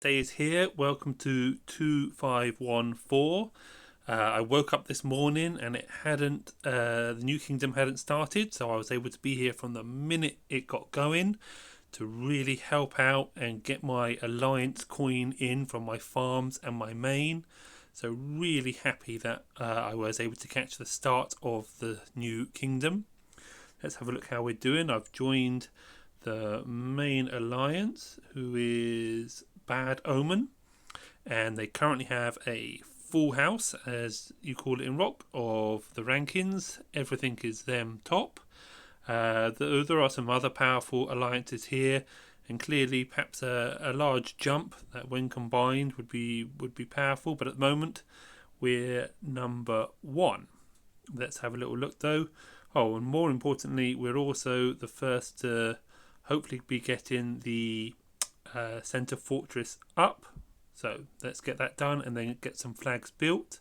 Day is here. Welcome to 2514. I woke up this morning and the New Kingdom hadn't started, so I was able to be here from the minute it got going to really help out and get my Alliance coin in from my farms and my main. So really happy that I was able to catch the start of the New Kingdom. Let's have a look how we're doing. I've joined the main alliance, who is Bad Omen, and they currently have a full house, as you call it in Rock, of the rankings. Everything is them top. There are some other powerful alliances here, and clearly perhaps a large jump that when combined would be powerful, but at the moment we're number one. Let's have a little look though. Oh, and more importantly, we're also the first to hopefully be getting the center fortress up. So let's get that done and then get some flags built.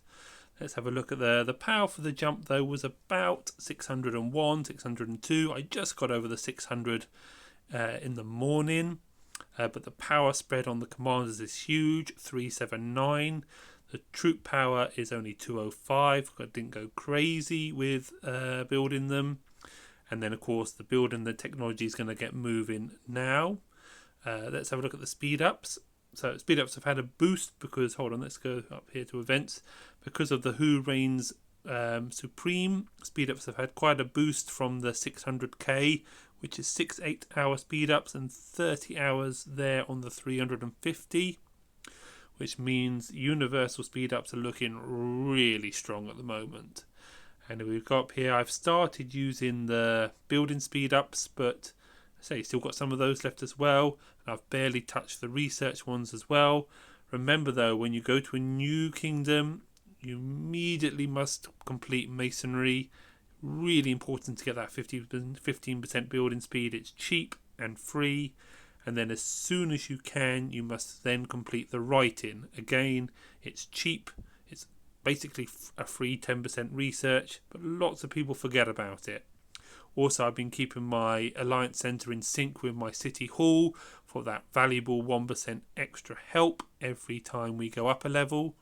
Let's have a look at the power for the jump though was about 601, 602. I just got over the 600 in the morning, but the power spread on the commanders is huge, 379. The troop power is only 205. I didn't go crazy with building them. And then, of course, the building, the technology is going to get moving now. Let's have a look at the speed ups. So speed ups have had a boost because, hold on, let's go up here to events. Because of the Who Reigns Supreme, speed ups have had quite a boost from the 600k, which is 6 8-hour speed ups and 30 hours there on the 350. Which means universal speed ups are looking really strong at the moment. And we've got up here, I've started using the building speed ups, but I say still got some of those left as well. And I've barely touched the research ones as well. Remember though, when you go to a new kingdom, you immediately must complete masonry. Really important to get that 15% building speed. It's cheap and free. And then as soon as you can, you must then complete the writing. Again, it's cheap. It's basically a free 10% research, but lots of people forget about it. Also, I've been keeping my Alliance Centre in sync with my City Hall for that valuable 1% extra help every time we go up a level.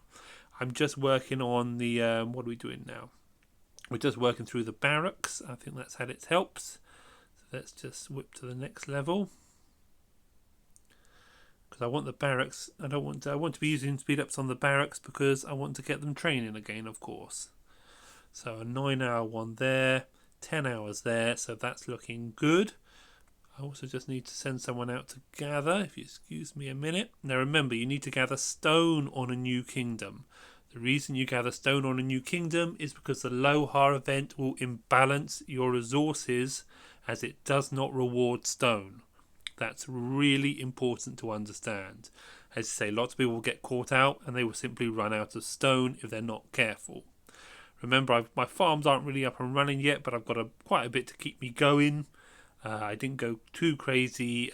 I'm just working on the, what are we doing now? We're just working through the barracks. I think that's had its helps. So let's just whip to the next level. Because I want the barracks, I want to be using speed ups on the barracks because I want to get them training again, of course. So a 9-hour one there, 10 hours there, so that's looking good. I also just need to send someone out to gather, if you excuse me a minute. Now remember, you need to gather stone on a new kingdom. The reason you gather stone on a new kingdom is because the Lohar event will imbalance your resources as it does not reward stone. That's really important to understand. As I say, lots of people will get caught out and they will simply run out of stone if they're not careful. Remember, my farms aren't really up and running yet, but I've got quite a bit to keep me going. I didn't go too crazy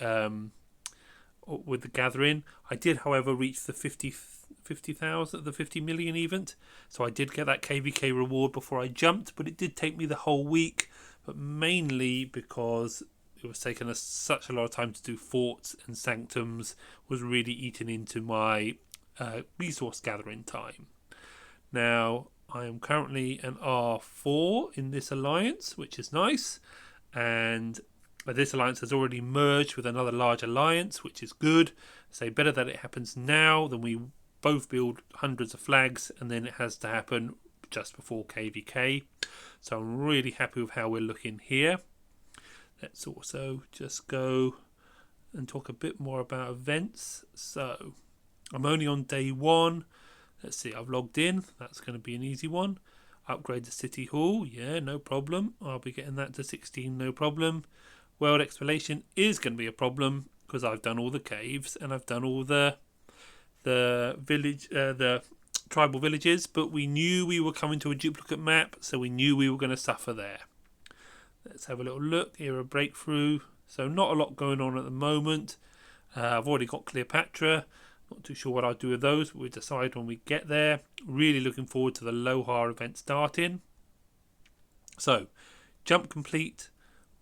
with the gathering. I did, however, reach the 50,000, the 50 million event. So I did get that KVK reward before I jumped, but it did take me the whole week. But mainly because it was taking us such a lot of time to do forts and sanctums, was really eating into my resource gathering time. Now, I am currently an R4 in this alliance, which is nice. And this alliance has already merged with another large alliance, which is good. So better that it happens now than we both build hundreds of flags and then it has to happen just before KVK. So I'm really happy with how we're looking here. Let's also just go and talk a bit more about events. So I'm only on day one. Let's see, I've logged in. That's going to be an easy one. Upgrade the City Hall. Yeah, no problem. I'll be getting that to 16, no problem. World Exploration is going to be a problem because I've done all the caves and I've done all the village, the tribal villages, but we knew we were coming to a duplicate map, so we knew we were going to suffer there. Let's have a little look. Era breakthrough. So not a lot going on at the moment. I've already got Cleopatra. Not too sure what I'll do with those, but we'll decide when we get there. Really looking forward to the Lohar event starting. So, jump complete.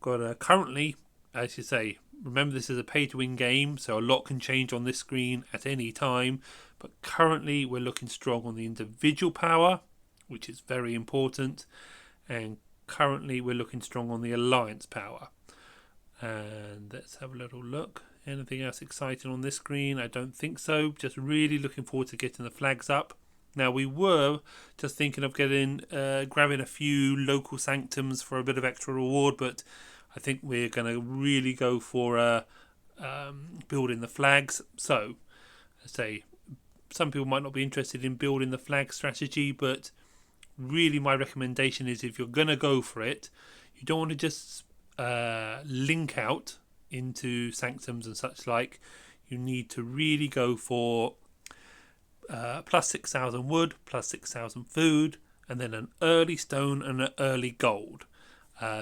Got currently, as you say, Remember, this is a pay-to-win game, so a lot can change on this screen at any time. But currently, we're looking strong on the individual power, which is very important. And currently, we're looking strong on the alliance power. And let's have a little look. Anything else exciting on this screen? I don't think so. Just really looking forward to getting the flags up. Now, we were just thinking of grabbing a few local sanctums for a bit of extra reward, but I think we're going to really go for building the flags. So, I say, some people might not be interested in building the flag strategy, but really my recommendation is if you're going to go for it, you don't want to just link out into sanctums and such like. You need to really go for plus 6,000 wood, plus 6,000 food, and then an early stone and an early gold.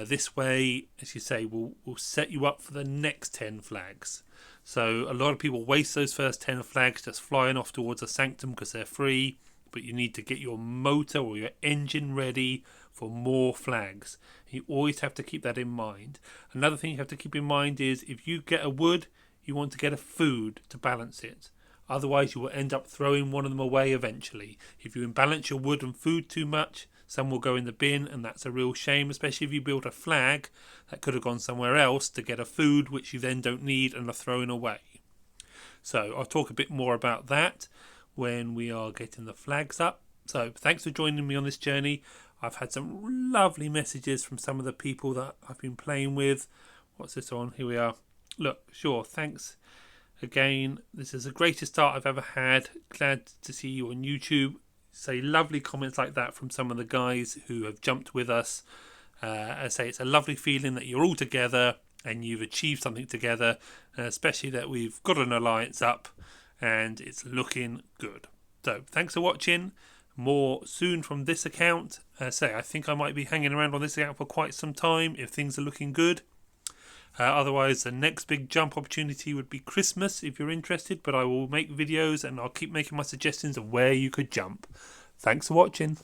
This way, as you say, will set you up for the next 10 flags. So a lot of people waste those first 10 flags just flying off towards a sanctum because they're free, but you need to get your motor or your engine ready for more flags. You always have to keep that in mind. Another thing you have to keep in mind is if you get a wood, you want to get a food to balance it. Otherwise, you will end up throwing one of them away eventually. If you imbalance your wood and food too much, some will go in the bin, and that's a real shame, especially if you build a flag that could have gone somewhere else to get a food which you then don't need and are throwing away. So I'll talk a bit more about that when we are getting the flags up. So thanks for joining me on this journey. I've had some lovely messages from some of the people that I've been playing with. What's this on? Here we are. Look, sure, thanks again. This is the greatest start I've ever had. Glad to see you on YouTube. Say lovely comments like that from some of the guys who have jumped with us. I say it's a lovely feeling that you're all together and you've achieved something together, especially that we've got an alliance up and it's looking good. So thanks for watching. More soon from this account. I think I might be hanging around on this account for quite some time if things are looking good. Otherwise, the next big jump opportunity would be Christmas if you're interested, but I will make videos and I'll keep making my suggestions of where you could jump. Thanks for watching.